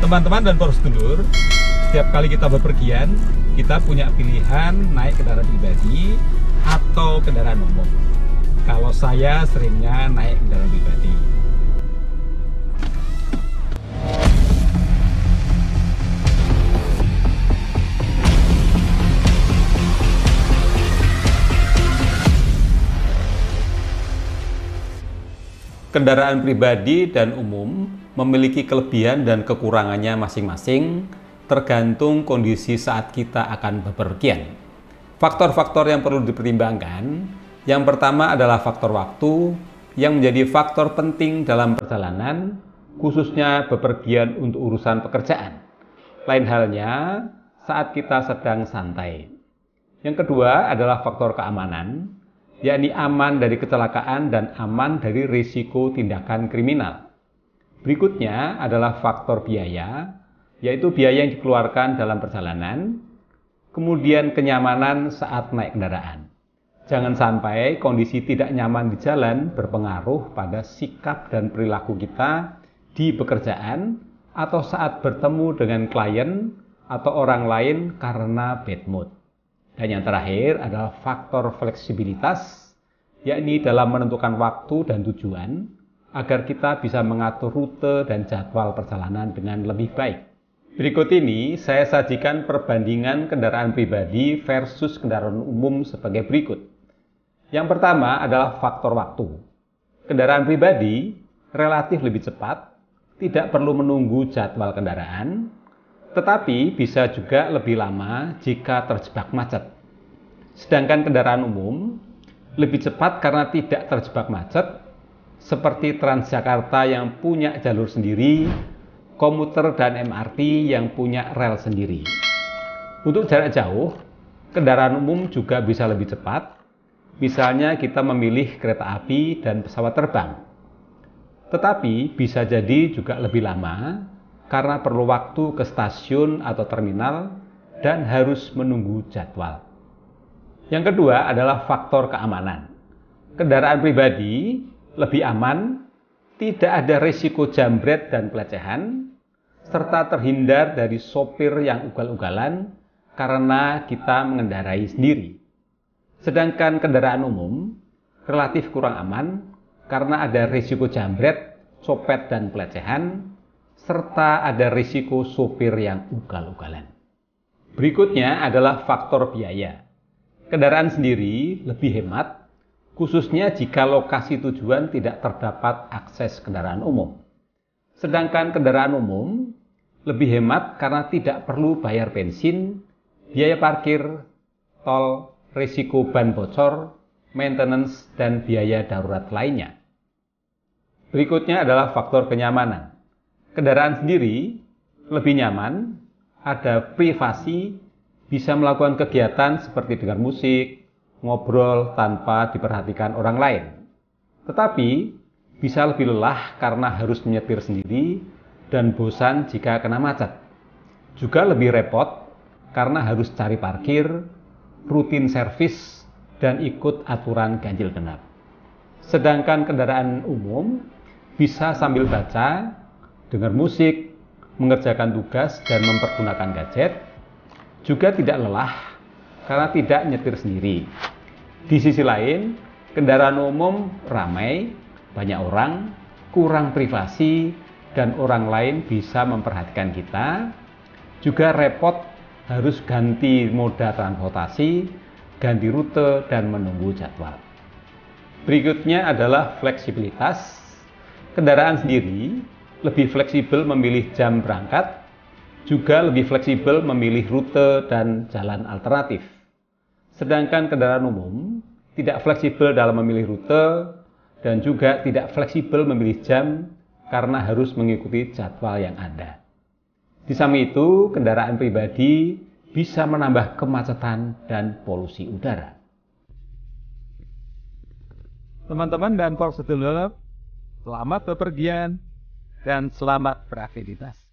Teman-teman dan para sedulur, setiap kali kita bepergian, kita punya pilihan naik kendaraan pribadi atau kendaraan umum. Kalau saya seringnya naik kendaraan pribadi. Kendaraan pribadi dan umum memiliki kelebihan dan kekurangannya masing-masing, tergantung kondisi saat kita akan bepergian. Faktor-faktor yang perlu dipertimbangkan, yang pertama adalah faktor waktu, yang menjadi faktor penting dalam perjalanan, khususnya bepergian untuk urusan pekerjaan. Lain halnya saat kita sedang santai. Yang kedua adalah faktor keamanan, yakni aman dari kecelakaan dan aman dari risiko tindakan kriminal. Berikutnya adalah faktor biaya, yaitu biaya yang dikeluarkan dalam perjalanan, kemudian kenyamanan saat naik kendaraan. Jangan sampai kondisi tidak nyaman di jalan berpengaruh pada sikap dan perilaku kita di pekerjaan atau saat bertemu dengan klien atau orang lain karena bad mood. Dan yang terakhir adalah faktor fleksibilitas, yakni dalam menentukan waktu dan tujuan, agar kita bisa mengatur rute dan jadwal perjalanan dengan lebih baik. Berikut ini saya sajikan perbandingan kendaraan pribadi versus kendaraan umum sebagai berikut. Yang pertama adalah faktor waktu. Kendaraan pribadi relatif lebih cepat, tidak perlu menunggu jadwal kendaraan, tetapi bisa juga lebih lama jika terjebak macet. Sedangkan kendaraan umum lebih cepat karena tidak terjebak macet, seperti Transjakarta yang punya jalur sendiri, komuter dan MRT yang punya rel sendiri. Untuk jarak jauh, kendaraan umum juga bisa lebih cepat, misalnya kita memilih kereta api dan pesawat terbang. Tetapi bisa jadi juga lebih lama, karena perlu waktu ke stasiun atau terminal dan harus menunggu jadwal. Yang kedua adalah faktor keamanan. Kendaraan pribadi lebih aman, tidak ada risiko jambret dan pelecehan, serta terhindar dari sopir yang ugal-ugalan karena kita mengendarai sendiri. Sedangkan kendaraan umum relatif kurang aman karena ada risiko jambret, copet dan pelecehan, serta ada risiko sopir yang ugal-ugalan. Berikutnya adalah faktor biaya. Kendaraan sendiri lebih hemat, khususnya jika lokasi tujuan tidak terdapat akses kendaraan umum. Sedangkan kendaraan umum lebih hemat karena tidak perlu bayar bensin, biaya parkir, tol, risiko ban bocor, maintenance, dan biaya darurat lainnya. Berikutnya adalah faktor kenyamanan. Kendaraan sendiri lebih nyaman, ada privasi, bisa melakukan kegiatan seperti dengar musik, ngobrol tanpa diperhatikan orang lain. Tetapi bisa lebih lelah karena harus menyetir sendiri dan bosan jika kena macet. Juga lebih repot karena harus cari parkir, rutin servis, dan ikut aturan ganjil genap. Sedangkan kendaraan umum bisa sambil baca, dengar musik, mengerjakan tugas, dan mempergunakan gadget. Juga tidak lelah karena tidak nyetir sendiri. Di sisi lain, kendaraan umum ramai, banyak orang, kurang privasi, dan orang lain bisa memperhatikan kita. Juga repot, harus ganti moda transportasi, ganti rute, dan menunggu jadwal. Berikutnya adalah fleksibilitas. Kendaraan sendiri lebih fleksibel memilih jam berangkat, juga lebih fleksibel memilih rute dan jalan alternatif. Sedangkan kendaraan umum tidak fleksibel dalam memilih rute dan juga tidak fleksibel memilih jam karena harus mengikuti jadwal yang ada. Di samping itu, kendaraan pribadi bisa menambah kemacetan dan polusi udara. Teman-teman dan para sedulur, selamat bepergian dan selamat beraktivitas.